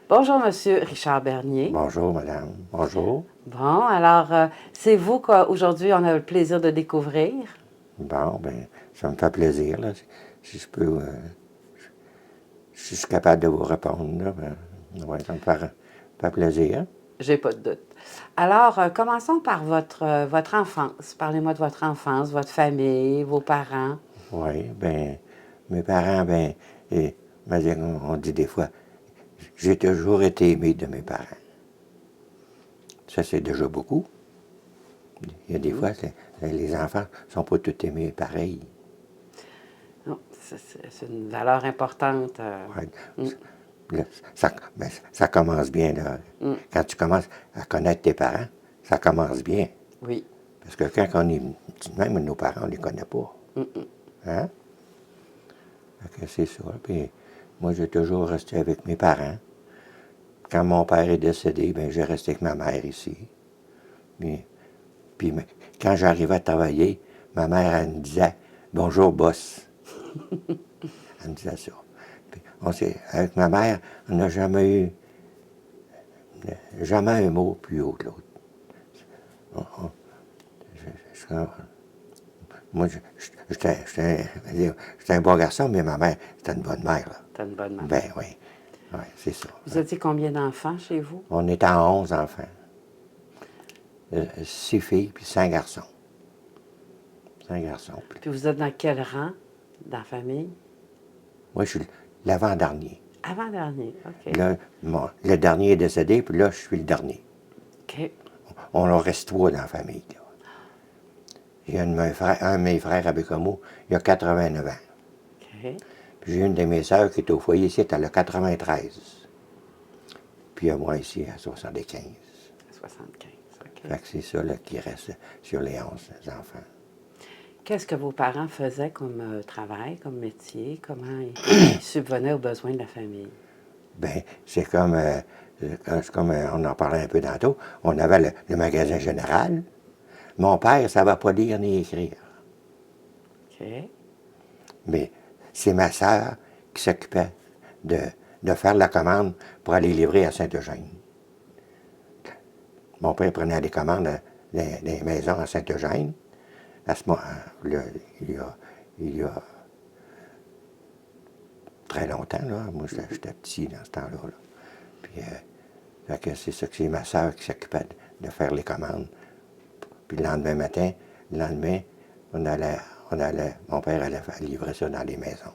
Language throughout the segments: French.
Bonjour, Monsieur Richard Bernier. Bonjour, madame. Bonjour. Bon, alors, c'est vous qu'aujourd'hui, on a le plaisir de découvrir. Bon, ben, ça me fait plaisir, là. Si je peux, si je suis capable de vous répondre, là, ben, ouais, ça me fait plaisir. J'ai pas de doute. Alors, commençons par votre enfance. Parlez-moi de votre enfance, votre famille, vos parents. Oui, ben, mes parents, ben, on dit des fois, j'ai toujours été aimé de mes parents. Ça, c'est déjà beaucoup. Il y a des fois, les enfants ne sont pas tous aimés pareil. Non, c'est une valeur importante. Ouais. Là, ça commence bien, là. Quand tu commences à connaître tes parents, ça commence bien. Oui. Parce que quand on est petit, même nos parents, on ne les connaît pas. Hein? Fait que c'est ça. Puis moi, j'ai toujours resté avec mes parents. Quand mon père est décédé, ben j'ai resté avec ma mère ici. Puis quand j'arrivais à travailler, ma mère, elle me disait « Bonjour, boss ». Elle me disait ça. Puis avec ma mère, on n'a jamais eu un mot plus haut que l'autre. Moi, j'étais un bon garçon, mais ma mère, c'était une bonne mère. Là. T'as une bonne maman. Ben oui, ouais, c'est ça. Vous étiez combien d'enfants chez vous? On était en 11 enfants. 6 filles, puis 5 garçons. 5 garçons. Puis vous êtes dans quel rang dans la famille? Moi, je suis l'avant-dernier. Avant-dernier, OK. Là, le dernier est décédé, puis là, je suis le dernier. OK. On en reste 3 dans la famille. Là. J'ai un de mes frères à Bécomo, il a 89 ans. OK. Puis j'ai une de mes sœurs qui est au foyer ici, elle a 93. Puis il y a moi ici à 75. 75, OK. Fait que c'est ça là, qui reste sur les 11 enfants. Qu'est-ce que vos parents faisaient comme travail, comme métier? Comment ils subvenaient aux besoins de la famille? Bien, c'est comme on en parlait un peu tantôt, on avait le magasin général. Mon père, ça ne va pas lire ni écrire. OK. Mais c'est ma sœur qui s'occupait de faire la commande pour aller livrer à Saint-Eugène. Mon père prenait des commandes des maisons à Saint-Eugène. À ce moment-là, il y a très longtemps, là. Moi, j'étais petit dans ce temps-là. Là. Puis, fait que c'est ça que c'est ma sœur qui s'occupait de faire les commandes. Puis le lendemain matin, mon père allait livrer ça dans les maisons.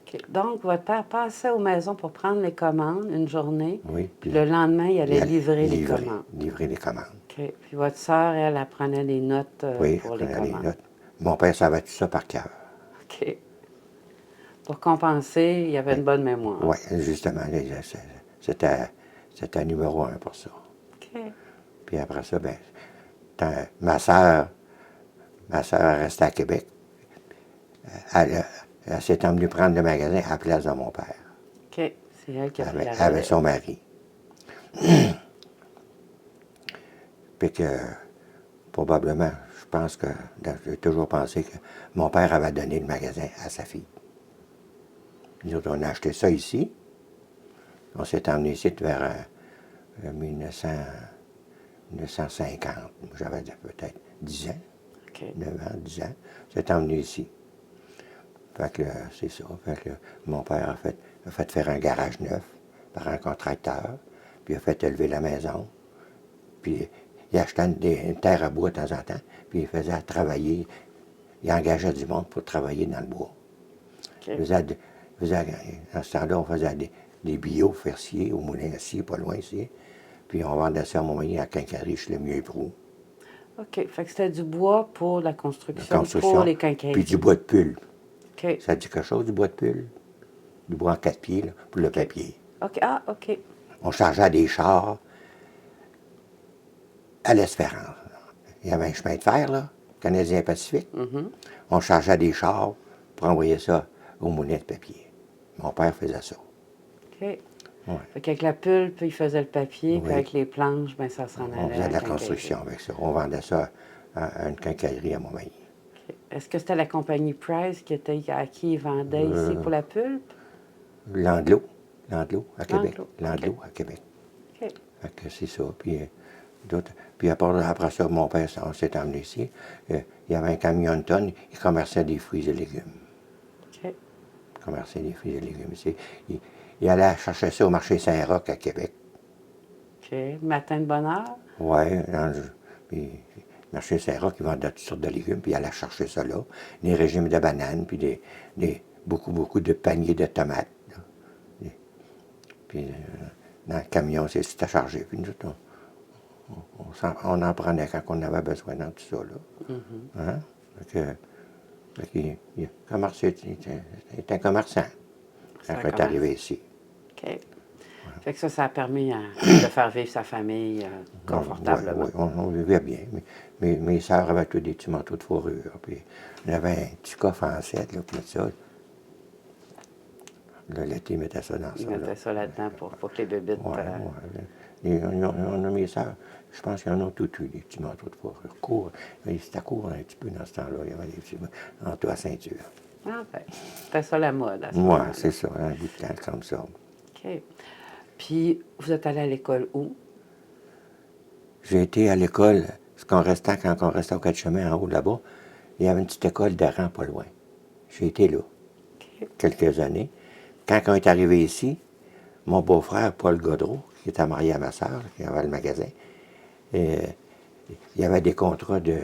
OK. Donc, votre père passait aux maisons pour prendre les commandes une journée. Oui. Puis le lendemain, il allait livrer les commandes. Livrer les commandes. OK. Puis votre sœur, elle prenait des notes Oui, pour elle les prenait commandes. les notes. Mon père savait tout ça par cœur. OK. Pour compenser, il y avait une bonne mémoire. Oui, justement. C'était numéro 1 pour ça. OK. Puis après ça, ben, ma sœur restait à Québec. Elle s'est emmenée prendre le magasin à la place de mon père. OK. C'est elle qui a pris la Avec relève. son mari. Puis que, probablement, je pense que, j'ai toujours pensé que mon père avait donné le magasin à sa fille. Nous autres, on a acheté ça ici. On s'est emmené ici vers 1950. J'avais peut-être 10 ans. OK. 9 ans, 10 ans. On s'est emmené ici. Fait que c'est ça. Fait que mon père a fait faire un garage neuf par un contracteur. Puis il a fait élever la maison. Puis il achetait une terre à bois de temps en temps. Puis il faisait travailler. Il engageait du monde pour travailler dans le bois. OK. Dans ce temps-là, on faisait des billots ferciers au moulin ici, pas loin ici. Puis on vendait ça à Montmagny à quincaillerie chez le Mieux-Prou. OK. Fait que c'était du bois pour la construction pour les quincailleries. Puis du bois de pull. OK. Ça dit quelque chose, du bois de pull? Du bois en 4 pieds, là, pour le papier. OK. Ah, OK. On chargeait des chars à l'Espérance. Il y avait un chemin de fer, là, Canadien-Pacifique. On chargeait des chars pour envoyer ça au moulin de papier. Mon père faisait ça. OK. Ouais. Fait qu'avec la pulpe, il faisait le papier, puis Oui. avec les planches, ben ça s'en allait On faisait à de la quincaillerie. construction avec ça. On vendait ça à une quincaillerie à Montmagny. OK. Est-ce que c'était la compagnie Price à qui il vendait ici pour la pulpe? L'Anglo. Landlot, à Québec. Landlot, à Québec. Fait que c'est ça. Puis après ça, mon père s'est emmené ici. Il y avait un camion de tonnes, il commerçait des fruits et légumes. OK. Il commerçait des fruits et légumes ici. Il allait chercher ça au marché Saint-Roch à Québec. OK. Matin de bonne heure? Oui, puis le marché Saint-Roch, ils vendait toutes sortes de légumes, puis il allait chercher ça là. Des régimes de bananes, puis beaucoup de paniers de tomates. Là. Puis dans le camion, c'était chargé. Puis nous, on en prenait quand on avait besoin dans tout ça. Là. Hein? Il était un commerçant quand il est arrivé ici. OK. Fait que ça a permis de faire vivre sa famille confortablement. Oui, on vivait bien. Mes sœurs avaient tous des petits manteaux de fourrure. Puis j'avais un petit coffre en 7, là, puis ça. Là, l'été, ils mettaient ça dans ça. Ils mettaient ça là-dedans pour que les bébites... Mes sœurs, je pense qu'ils en ont tout eu, des petits manteaux de fourrure courts. C'était court un petit peu dans ce temps-là. Il y avait des petits manteaux à ceinture. Ah ben, c'était ça la mode à ce Oui, moment-là. c'est ça, un bout de temps comme ça. OK. Puis, vous êtes allé à l'école où? J'ai été à l'école, quand on restait au quatre-chemins en haut là-bas, il y avait une petite école d'Aran pas loin. J'ai été là quelques années. Quand on est arrivé ici, mon beau-frère, Paul Godreau, qui était marié à ma sœur, qui avait le magasin, il y avait des contrats de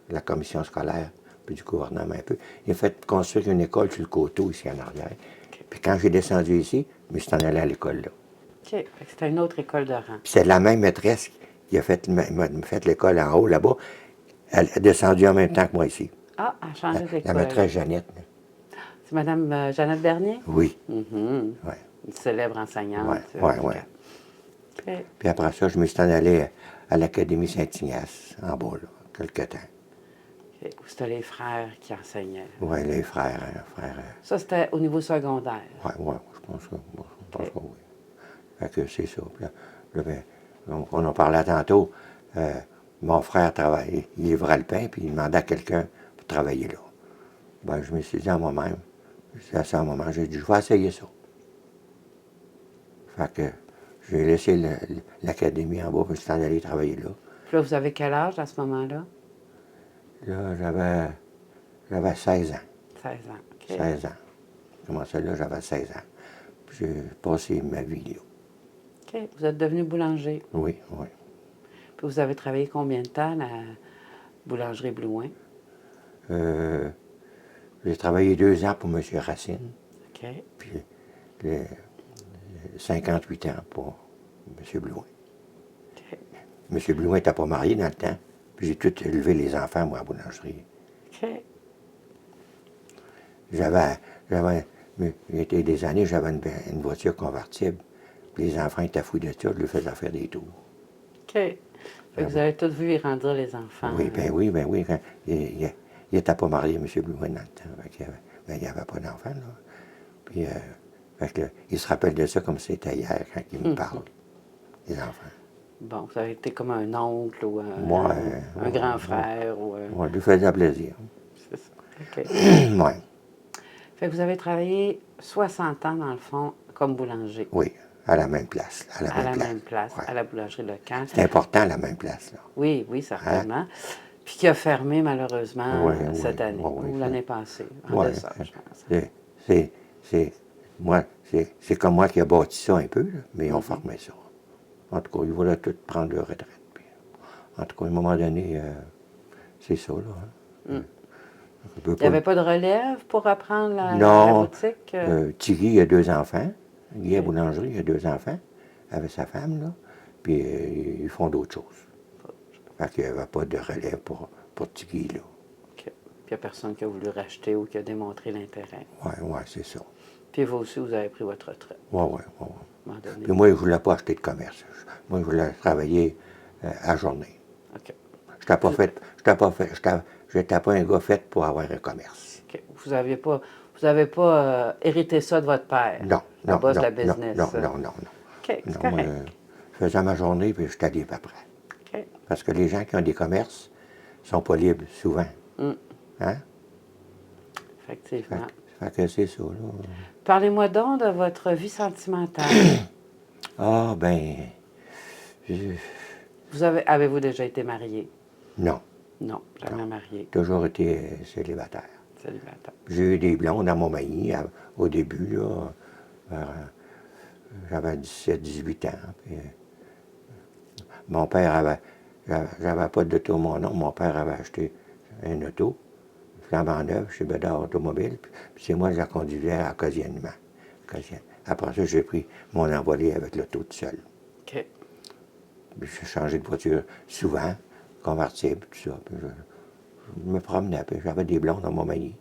la commission scolaire, puis du gouvernement un peu. Il a fait construire une école sur le coteau ici en arrière. Puis quand j'ai descendu ici, je me suis en allé à l'école là. OK. C'était une autre école de rang. Puis c'est la même maîtresse qui a fait l'école en haut là-bas. Elle est descendue en même temps que moi ici. Ah, elle a changé d'école. La maîtresse Jeannette. C'est Mme Jeannette Bernier? Oui. Une célèbre enseignante. Oui. Okay. Puis après ça, je me suis en allé à l'Académie Saint-Ignace, en bas, là, quelque temps. Okay. C'était les frères qui enseignaient. Oui, les frères. Ça, c'était au niveau secondaire. Oui, je pense que oui. Fait que c'est ça. Puis là, on en parlait tantôt. Mon frère travaillait, il livrait le pain, puis il demandait à quelqu'un pour travailler là. Ben, je me suis dit à moi-même, j'ai dit, je vais essayer ça. Fait que j'ai laissé l'académie en bas, puis je suis en allé travailler là. Puis là, vous avez quel âge à ce moment-là? Là, j'avais 16 ans. 16 ans, OK. 16 ans. J'ai commencé là, j'avais 16 ans. Puis j'ai passé ma vie là. OK. Vous êtes devenu boulanger. Oui. Puis vous avez travaillé combien de temps à la boulangerie Blouin? J'ai travaillé 2 ans pour M. Racine. OK. Puis 58 ans pour M. Blouin. OK. M. Blouin n'était pas marié dans le temps. Puis j'ai tout élevé les enfants, moi, à la boulangerie. OK. Il y a des années, j'avais une voiture convertible. Puis les enfants étaient fous de ça, je leur faisais faire des tours. OK. Fait que vous avez tous vu grandir les enfants. Oui, ben oui. Il n'était pas marié, M. Blouin, dans le temps. Il n'y avait pas d'enfants, là. Puis, il se rappelle de ça comme c'était hier, quand il me parle, les enfants. Bon, vous avez été comme un oncle ou un Ouais, grand frère. Oui, lui faisait plaisir. C'est ça. OK. Oui. Fait que vous avez travaillé 60 ans, dans le fond, comme boulanger. Oui, à la même place. À la même place, ouais. à la boulangerie de Caen. C'est important, la même place, là. Oui, certainement. Puis qui a fermé, malheureusement, Oui, cette année, ou l'année passée, en décembre, je pense. C'est comme moi qui ai bâti ça un peu, là, mais ils ont formé ça. En tout cas, ils voulaient tous prendre leur retraite. Puis, en tout cas, à un moment donné, c'est ça, là. Il n'y avait pas de relève pour reprendre la boutique? Thierry, il a 2 enfants. Guy à boulangerie, il a 2 enfants avec sa femme, là. Puis ils font d'autres choses. Fait qu'il n'y avait pas de relève pour Thierry, là. OK. Puis il n'y a personne qui a voulu racheter ou qui a démontré l'intérêt. Oui, c'est ça. Puis vous aussi, vous avez pris votre retraite. Oui. À un moment donné. Puis moi, je ne voulais pas acheter de commerce. Moi, je voulais travailler à journée. OK. J'étais pas un gars fait pour avoir un commerce. OK. Vous n'avez pas hérité ça de votre père? Non. La base de la business? Non. OK, c'est moi, correct. je faisais ma journée, puis j'étais libre après. OK. Parce que les gens qui ont des commerces ne sont pas libres souvent. Hein? Effectivement. Fait que c'est ça, là. Parlez-moi donc de votre vie sentimentale. Ah, ben, Avez-vous déjà été marié? non, Non, jamais marié. toujours été célibataire. Célibataire. J'ai eu des blondes à Montmagny au début, là, j'avais 17-18 ans. Puis, mon père j'avais pas d'auto mon nom, mon père avait acheté un auto, flambant neuf, chez Bedard Automobile, puis c'est moi qui la conduisais occasionnellement. Après ça, j'ai pris mon envolé avec l'auto tout seul. OK. Puis j'ai changé de voiture souvent, convertible, tout ça. Puis je me promenais, puis j'avais des blondes à Montmagny.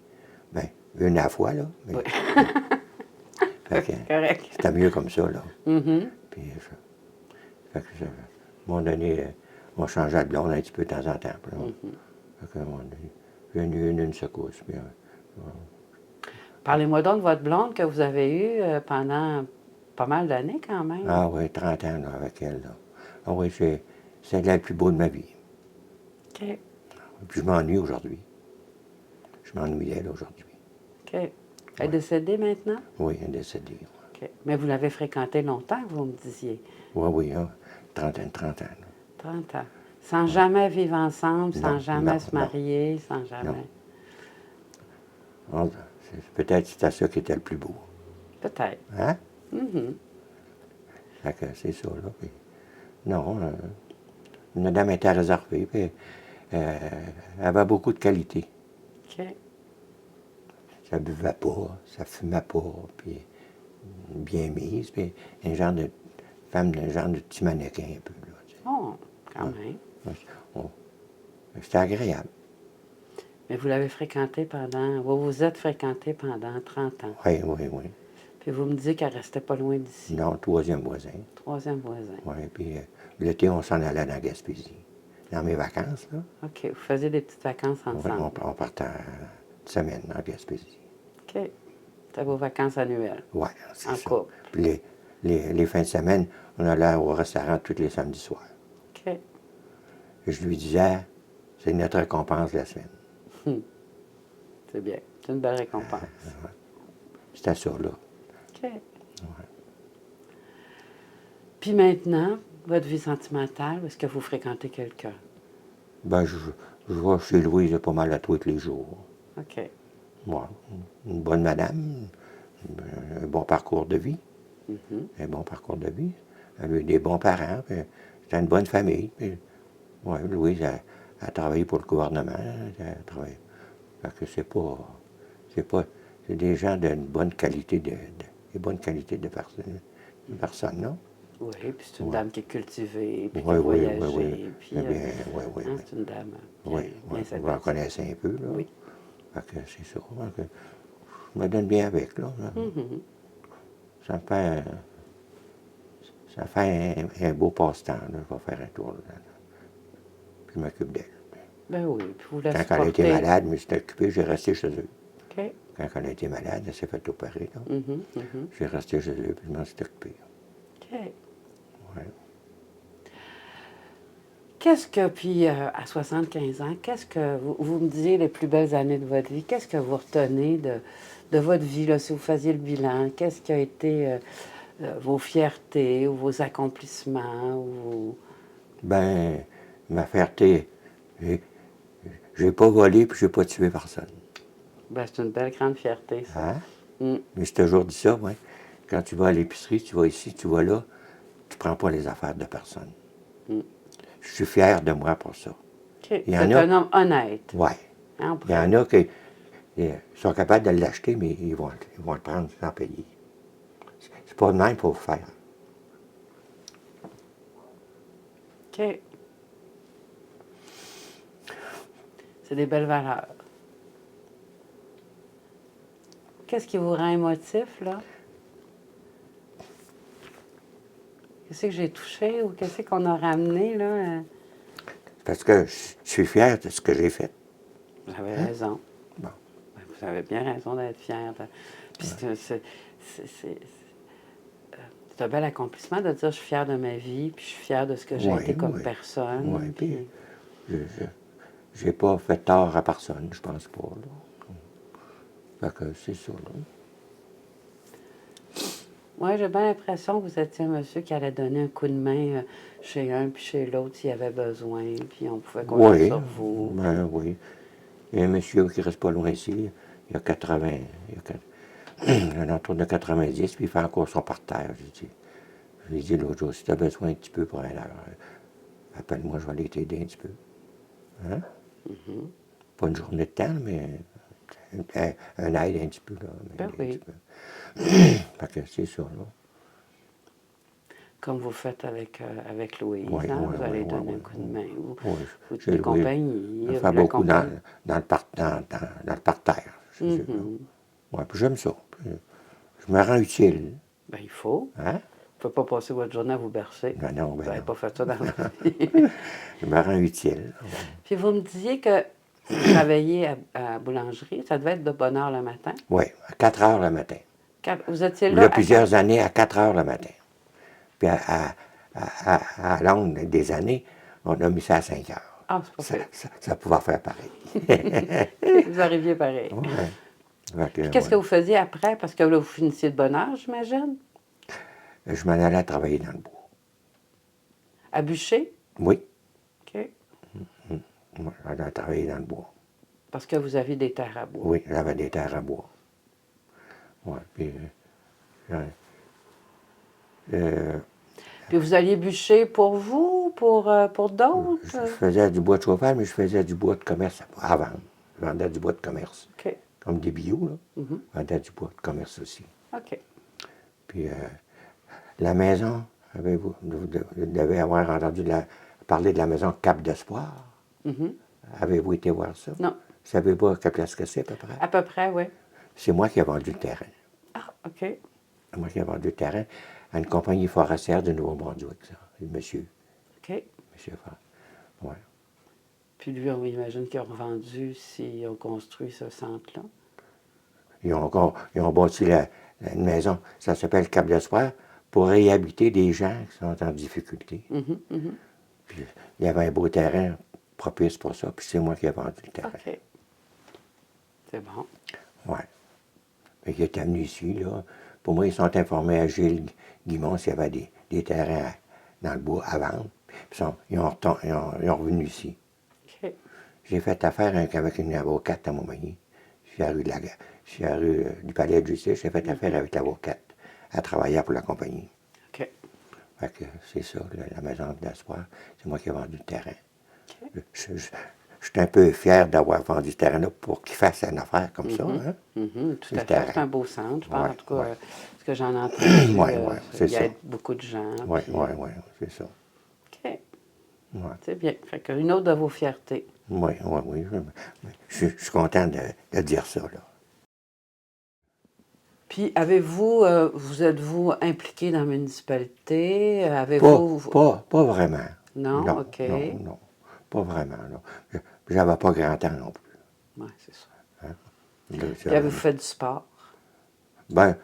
Bien, une à la fois, là. Mais, Oui. fait que Correct. c'était mieux comme ça, là. Mhm. Puis, fait que à un moment donné, on changeait de blonde un petit peu de temps en temps. Puis, fait que, à un moment donné, j'ai eu une secousse. Puis, Parlez-moi donc de votre blonde que vous avez eue pendant pas mal d'années quand même. ah oui, 30 ans là, avec elle. Là. Ah oui, c'est la plus beau de ma vie. OK. Puis je m'ennuie aujourd'hui. Je m'ennuie d'elle aujourd'hui. OK. Elle est décédée maintenant? Oui, elle est décédée. OK. Mais vous l'avez fréquentée longtemps, vous me disiez. Oui, oui, hein, 30 ans. Là. 30 ans. Sans jamais vivre ensemble, sans Non, jamais non, se marier, sans jamais. Non. Peut-être que c'était ça qui était le plus beau. Peut-être. Hein? Mhm. Fait que c'est ça, là. Puis, non, une dame était réservée, puis elle avait beaucoup de qualités. OK. Ça buvait pas, ça fumait pas, puis bien mise, puis un genre de femme, un genre de petit mannequin un peu, là. Tu sais. Oh, quand même. On- C'était agréable. Mais vous l'avez fréquentée pendant. Vous vous êtes fréquenté pendant 30 ans. Oui, oui, oui. Puis vous me disiez qu'elle restait pas loin d'ici. Non, troisième voisin. Troisième voisin. Oui, puis l'été, on s'en allait dans la Gaspésie. Dans mes vacances, là. OK. Vous faisiez des petites vacances Oui, ensemble. on partait une semaine en Gaspésie. OK. C'était vos vacances annuelles. Oui, c'est En ça. couple. Puis les fins de semaine, on allait au restaurant tous les samedis soirs. OK. Et je lui disais, c'est notre récompense de la semaine. C'est bien. C'est une belle récompense. C'était ça, là. OK. Puis maintenant, votre vie sentimentale, est-ce que vous fréquentez quelqu'un? Ben, je vais chez Louise pas mal à tous les jours. OK. Bon, une bonne madame, un bon parcours de vie. Mhm. Un bon parcours de vie. Elle a eu des bons parents, puis c'était une bonne famille. Puis, ouais, Louise a travaillé pour le gouvernement. Elle a travaillé. Fait que c'est des gens d'une bonne qualité de bonne qualité de personne, non? Oui, puis c'est une Ouais. dame qui est cultivée, puis qui Oui, a oui, voyagé. oui, oui. Puis, Eh bien, oui, oui, hein, oui. c'est une dame bien, Oui, bien oui. Vous en sympathique. connaissez un peu, là. Oui. Fait que c'est ça. Fait que je me donne bien avec, là. Mhm. Ça fait un beau passe-temps, là. Je vais faire un tour, là. Puis je m'occupe d'elle. Ben oui, puis vous la Quand elle a été supportez. malade, je me suis occupé, j'ai resté chez eux. OK. Quand elle a été malade, elle s'est fait opérer, là. Mhm, mhm. J'ai resté chez eux, puis je m'en suis occupé. OK. Ouais. Qu'est-ce que, puis à 75 ans, qu'est-ce que, vous me disiez les plus belles années de votre vie, qu'est-ce que vous retenez de votre vie, là, si vous faisiez le bilan? Qu'est-ce qui a été vos fiertés ou vos accomplissements? Ou... Ben, ma fierté, j'ai pas volé, puis j'ai pas tué personne. Ben, c'est une belle grande fierté, ça. Hein? Mm. Mais j'ai toujours dit ça, moi. Quand tu vas à l'épicerie, tu vas ici, tu vas là, tu prends pas les affaires de personne. Mm. Je suis fier de moi pour ça. OK. Il y Vous en êtes a- un homme honnête. Ouais. Hein, Il y en a qui sont capables de l'acheter, mais ils vont le prendre sans payer. C'est pas de même pour faire. OK. C'est des belles valeurs. Qu'est-ce qui vous rend émotif, là? Qu'est-ce que j'ai touché ou qu'est-ce qu'on a ramené, là? Parce que je suis fier de ce que j'ai fait. Vous avez raison. Bon. Ben, vous avez bien raison d'être fier. Puis c'est un bel accomplissement de dire je suis fier de ma vie, puis je suis fier de ce que j'ai Oui, été comme oui. personne. Oui, puis- Je j'ai pas fait tort à personne, je pense pas. Là. Fait que c'est ça, là. Moi, j'ai bien l'impression que vous étiez un monsieur qui allait donner un coup de main chez un puis chez l'autre s'il y avait besoin, puis on pouvait compter Oui, sur vous. ben oui. Il y a un monsieur qui reste pas loin ici, il a 80, il a un entour de 90, puis il fait encore son parterre. Je lui ai dit l'autre jour, si tu as besoin un petit peu pour un heure, appelle-moi, je vais aller t'aider un petit peu. Hein? Pas une journée de temps, mais un aide un petit peu, là. Ben Un oui. petit peu. Fait que c'est ça, là. Comme vous faites avec Louise, Oui, hein? oui, Vous oui, allez oui, donner oui. un coup de main. Vous, Oui, vous j'ai tenez loué. compagnie, Je vous fais beaucoup l'accompagnez. dans le parterre. Ouais, puis j'aime ça. Puis je me rends utile. Ben, il faut. Hein? Vous ne pouvez pas passer votre journée à vous bercer. Non, non, Vous ben n'avez non. pas fait ça dans la vie. Je me rends utile. Puis vous me disiez que vous travailliez à boulangerie. Ça devait être de bonne heure le matin. Oui, à 4 heures le matin. Vous étiez Il là y a à plusieurs années, à 4 heures le matin. Puis à longue des années, on a mis ça à 5 heures. Ah, c'est pas fait. Ça pouvait faire pareil. Vous arriviez pareil. Ouais. Fait que, Puis qu'est-ce que ouais. vous faisiez après? Parce que là, vous finissiez de bonne heure, j'imagine. Je m'en allais travailler dans le bois. À bûcher? Oui, OK. moi, j'allais travailler dans le bois. Parce que vous aviez des terres à bois. Oui, j'avais des terres à bois. Oui, puis Puis vous alliez bûcher pour vous, pour je d'autres? faisais du bois de chauffage, mais je faisais du bois de commerce à vendre. Je vendais du bois de commerce. OK. Comme des bio, là. Mhm. Je vendais du bois de commerce aussi. OK. Puis la maison, vous devez avoir entendu parler de la maison Cap d'Espoir. Mhm. Avez-vous été voir ça? Non. Savez pas quelle place que c'est à peu près? À peu près, oui. C'est moi qui ai vendu le terrain. Ah, OK. C'est moi qui ai vendu le terrain à une compagnie forestière du Nouveau-Brunswick, ça. Le monsieur. OK. Monsieur ouais. Puis lui, on imagine qu'ils ont revendu s'ils ont construit ce centre-là. Ils ont bâti une maison, ça s'appelle Cap d'Espoir, pour réhabiliter des gens qui sont en difficulté. Mhm, mhm. Puis il y avait un beau terrain propice pour ça, puis c'est moi qui ai vendu le terrain. OK. C'est bon. Ouais. Fait qu'ils étaient venus ici, là. Pour moi, ils sont informés à Gilles Guimond s'il y avait des terrains dans le bois à vendre. Puis ils ont revenu ici. OK. J'ai fait affaire avec une avocate à Montmagny. Je suis à la rue du Palais de Justice. J'ai fait affaire avec l'avocate. Elle travaillait pour la compagnie. OK. Fait que c'est ça, la maison d'espoir. C'est moi qui ai vendu le terrain. OK. Je suis un peu fier d'avoir vendu ce terrain-là pour qu'il fasse une affaire comme ça. Hein? Mhm, tout Le à fait. terrain. C'est un beau centre, je pense. Ouais, En tout cas, ouais. ce que j'en ai entendu, Ouais, c'est il y ça. a beaucoup de gens. Oui, puis, oui, oui, c'est ça. OK. Ouais. C'est bien. Fait que une autre de vos fiertés. Oui, oui, oui. Je suis content de dire ça, là. Puis, vous êtes-vous impliqué dans la municipalité? Avez-vous... Pas vraiment. Non? Non, OK. non, pas vraiment, non. J'avais pas grand temps non plus. Oui, c'est ça. Là, Puis, avez-vous fait du sport? Ben,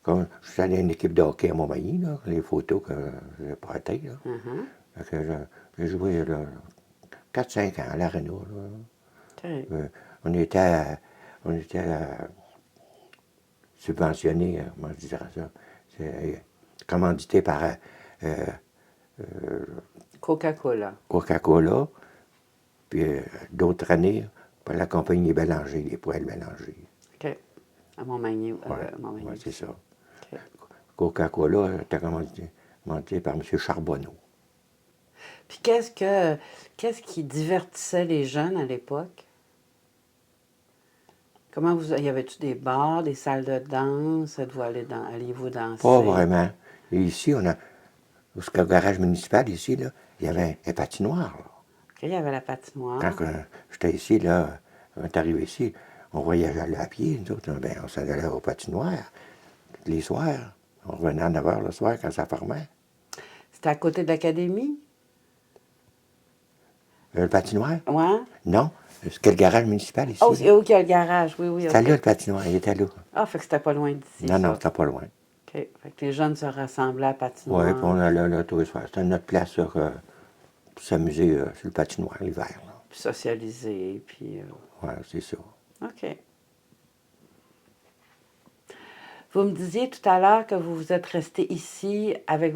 comme je suis allé à une équipe de hockey à Montmagny, là, les photos que j'ai prêtées, là. Mhm. Fait que j'ai joué là, 4-5 ans à l'Arena, là. OK. On était subventionné, comment je dirais ça, c'est commandité par Coca-Cola. Coca-Cola, puis d'autres années par la compagnie Bélanger, les poêles Bélanger. OK. À Montmagny. Oui, Montmagny. c'est ça. OK. Coca-Cola était commandité par M. Charbonneau. Puis qu'est-ce qui divertissait les jeunes à l'époque? Y avait-tu des bars, des salles de danse? Alliez-vous danser? Pas vraiment. Et ici, jusqu'au garage municipal, ici, là, il y avait un patinoire, là. OK, il y avait la patinoire. Quand j'étais ici, là, on est arrivé ici, on voyageait à pied, nous autres, ben, on s'en allait au patinoire, tous les soirs. On revenait à 9 h le soir quand ça fermait. C'était à côté de l'académie? Le patinoire? Ouais. Non, c'était le garage municipal ici. Oh, là. c'est où qu'il y a le garage? Oui, oui. C'était OK. là, le patinoire, il était là. Ah, fait que c'était pas loin d'ici. Non, non, ça. c'était pas loin. OK. Fait que les jeunes se rassemblaient à la patinoire. Oui, puis on allait là tous les soirs. C'était notre place là, pour s'amuser sur le patinoire l'hiver. Puis socialiser, puis... Oui, c'est ça. OK. Vous me disiez tout à l'heure que vous vous êtes resté ici avec,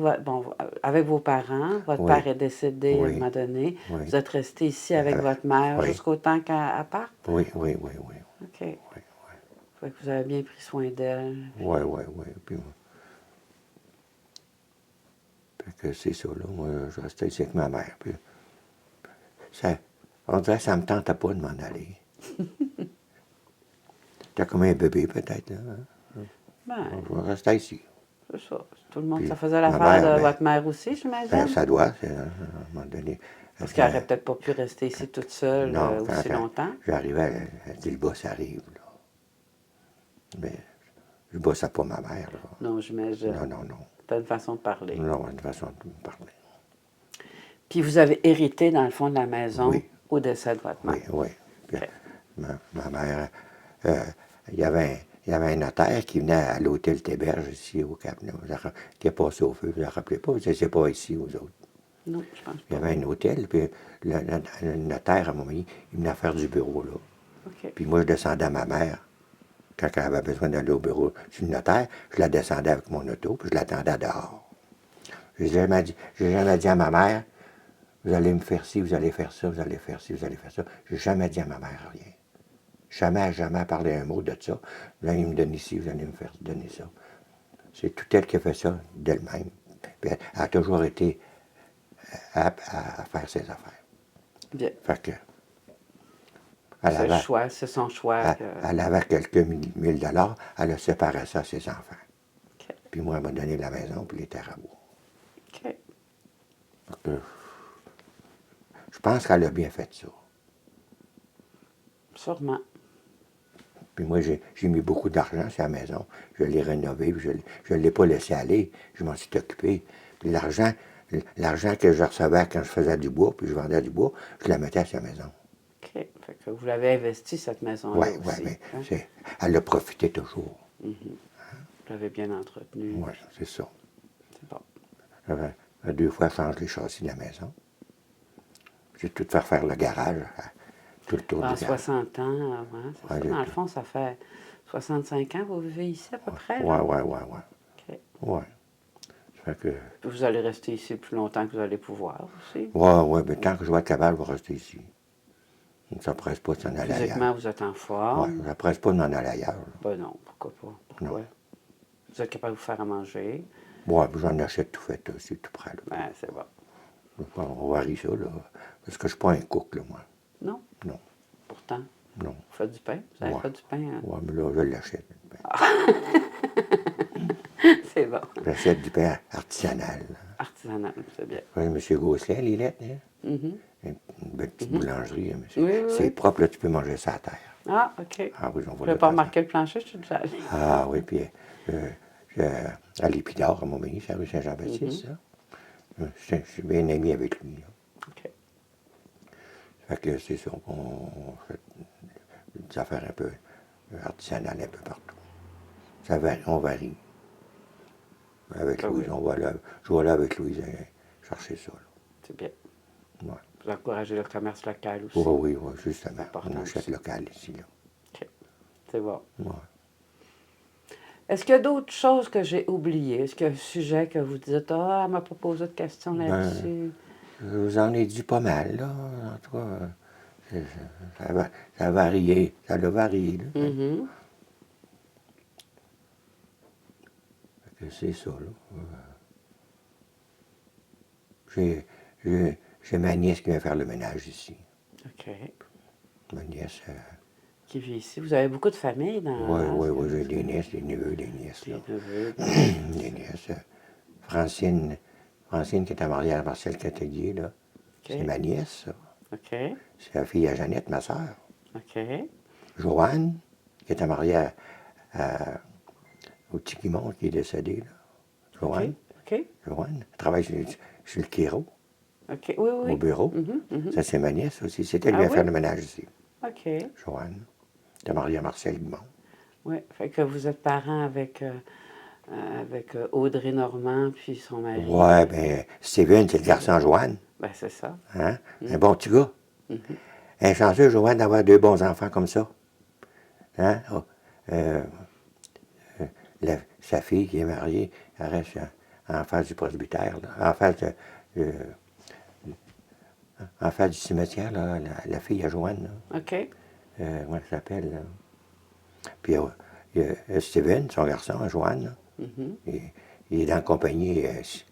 avec vos parents. Votre Oui, père est décédé à un oui, moment donné. oui, Vous êtes resté ici avec votre mère oui, jusqu'au temps qu'elle parte? oui, oui, oui, oui, OK. oui, Fait que vous avez bien pris soin d'elle. oui, oui, oui. Puis, fait que c'est ça, là. Moi, je restais ici avec ma mère. Puis, ça, on dirait que ça ne me tentait pas de m'en aller. J'étais comme un bébé, peut-être, là. Hein. Ben, Je vais rester ici. c'est ça. Tout le monde, Puis, ça faisait ma l'affaire mère, de ben, votre mère aussi, j'imagine? ça doit, à un moment donné. Parce Quand, qu'elle n'aurait peut-être pas pu rester ici toute seule non, aussi longtemps. j'arrivais, elle dit, le boss arrive, là. Mais je ne bossais pas ma mère, là. Non, j'imagine. Non, non, non. C'était une façon de parler. Non, une façon de me parler. Puis vous avez hérité, dans le fond, de la maison Oui. au décès de votre mère. Oui, oui. Puis, OK. ma mère, il y avait un notaire qui venait à l'hôtel Théberge ici au Cap, là, qui est passé au feu, vous ne vous rappelez pas, c'est pas ici aux autres. Non, je pense Il y pas. avait un hôtel, puis le notaire, à un moment donné, il venait faire du bureau là. OK. Puis moi, je descendais à ma mère, quand elle avait besoin d'aller au bureau du notaire, je la descendais avec mon auto, puis je l'attendais dehors. Je n'ai jamais dit à ma mère, vous allez me faire ci, vous allez faire ça, vous allez faire ci, vous allez faire ça. Je n'ai jamais dit à ma mère rien. Jamais parlé un mot de ça. Vous allez me donner ci, vous allez me faire donner ça. C'est tout elle qui a fait ça d'elle-même. Puis elle a toujours été apte à faire ses affaires. Bien. Fait que, C'est le choix, c'est son choix. elle avait quelques mille dollars, elle a séparé ça à ses enfants. OK. Puis moi, elle m'a donné la maison puis les terres à bois. OK. Fait que, je pense qu'elle a bien fait ça. Sûrement. Puis moi, j'ai mis beaucoup d'argent sur la maison. Je l'ai rénovée, puis je ne l'ai pas laissé aller. Je m'en suis occupé. Puis l'argent que je recevais quand je faisais du bois, puis je vendais du bois, je la mettais sur la maison. OK. Fait que vous l'avez investi, cette maison-là Oui, aussi. mais Hein? elle a profité toujours. Vous l'avez bien entretenue. Oui, c'est ça. C'est bon. J'avais 2 fois changé les châssis de la maison. J'ai tout fait refaire le garage, tout le tour En du garage. 60 ans, c'est Ouais, ça. Dans le fond, ça fait 65 ans que vous vivez ici, à peu près? Oui, là? oui. OK. Ouais. Ça fait que, Puis vous allez rester ici le plus longtemps que vous allez pouvoir aussi. oui, mais tant que je vais être capable, je vais rester ici. Ça ne presse pas de s'en aller Physiquement, ailleurs. vous êtes en Oui, forme. ça ne presse pas de m'en aller ailleurs. Ben non, pourquoi pas? Pourquoi? Non. Vous êtes capable de vous faire à manger. Oui, puis j'en achète tout fait, c'est tout prêt. Là. Ben, c'est bon. On varie ça, là. Parce que je ne suis pas un cook, là, moi. Non? Non, Pourtant, non. vous faites du pain. Vous avez Ouais. fait du pain, hein? Oui, mais là, je l'achète. C'est bon. J'achète du pain artisanal. Là. Artisanal, c'est bien. Oui, M. Gosselin, les lettres, hein? Mhm. Une belle petite boulangerie, hein, monsieur. Oui, oui, C'est oui. propre, là, tu peux manger ça à terre. Ah, OK. Ah oui, on Vous voit n'avez le pas passage. remarqué le plancher, je suis déjà allée. Ah oui, puis à l'Épidore, à Montmagny, c'est la rue Saint-Jean-Baptiste, là. Je suis bien ami avec lui, là. OK. Fait que c'est ça, on fait des affaires un peu artisanales un peu partout. Ça varie, on varie. Avec Ah Louise, oui. je vais là avec Louise chercher ça. Là. C'est bien. Ouais. Vous encouragez le commerce local aussi. Oui, justement. C'est important On achète aussi. local ici. Là. OK. C'est bon. Ouais. Est-ce qu'il y a d'autres choses que j'ai oubliées? Est-ce qu'il y a un sujet que vous dites, ah, elle m'a pas posé de questions là-dessus? Je vous en ai dit pas mal, là. En tout cas, ça a varié. Ça a varié, là. Mhm. Fait que c'est ça, là. J'ai ma nièce qui vient faire le ménage ici. OK. Ma nièce, Qui vit ici. Vous avez beaucoup de familles dans oui, j'ai des nièces, des neveux, des nièces, là. Des neveux. Des nièces. Francine qui est mariée à Marcel Catéguier, là. C'est ma nièce, ça. OK. C'est la fille à Jeannette, ma sœur. OK. Joanne, qui était mariée au Tiquimont, qui est décédé, là. Joanne. OK. Joanne. Elle travaille sur le Quéro, OK. Oui, oui. au bureau. Mhm, mhm. Ça, c'est ma nièce aussi. C'était elle qui Ah vient oui? faire le ménage ici. OK. Joanne. Elle était mariée à Marcel Guimont. Oui. Fait que vous êtes parents avec Audrey Normand puis son mari. Ouais, ben, Steven, c'est le garçon de Joanne. Ben, c'est ça. Hein? Un bon petit gars. Un chanceux, Joanne, d'avoir 2 bons enfants comme ça. Hein? Oh, sa fille qui est mariée, elle reste en face du presbytère, là, en face en face du cimetière, là, la fille à Joanne, là. OK. Comment elle s'appelle, là? Puis il y a Steven, son garçon, Joanne, là. Il est dans la compagnie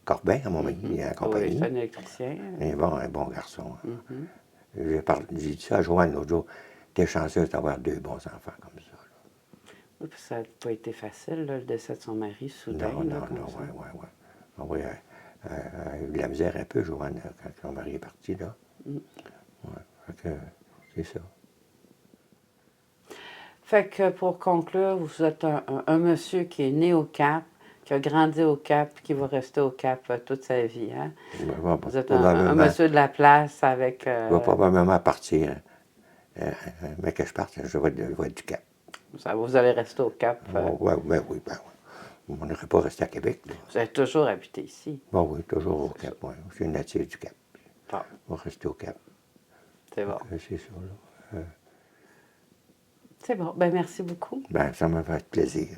Corbin, à Montmagny, il est dans la Oui, compagnie. c'est un électricien. Il est un bon garçon. J'ai dit ça à Joanne l'autre jour. T'es chanceuse d'avoir 2 bons enfants comme ça, là. Oui, puis ça n'a pas été facile, là, le décès de son mari, soudain, Non, là, non, comme non, ça. ouais. Ah oui, elle a eu de la misère un peu, Joanne, quand son mari est parti, là. Ouais, fait que c'est ça. Fait que pour conclure, vous êtes un monsieur qui est né au Cap, qui a grandi au Cap, puis qui va rester au Cap toute sa vie. Hein? Vous êtes un monsieur de la place avec... Je vais probablement partir. Mais que je parte, je vais être du Cap. Vous allez rester au Cap. Oui. On n'aurait pas resté à Québec, là. Vous avez toujours habité ici. Bon, oui, toujours au Cap, oui. Je suis natif du Cap. Bon, On va rester au Cap. c'est bon. C'est ça, là. C'est bon. Ben merci beaucoup. Ben, ça m'a fait plaisir.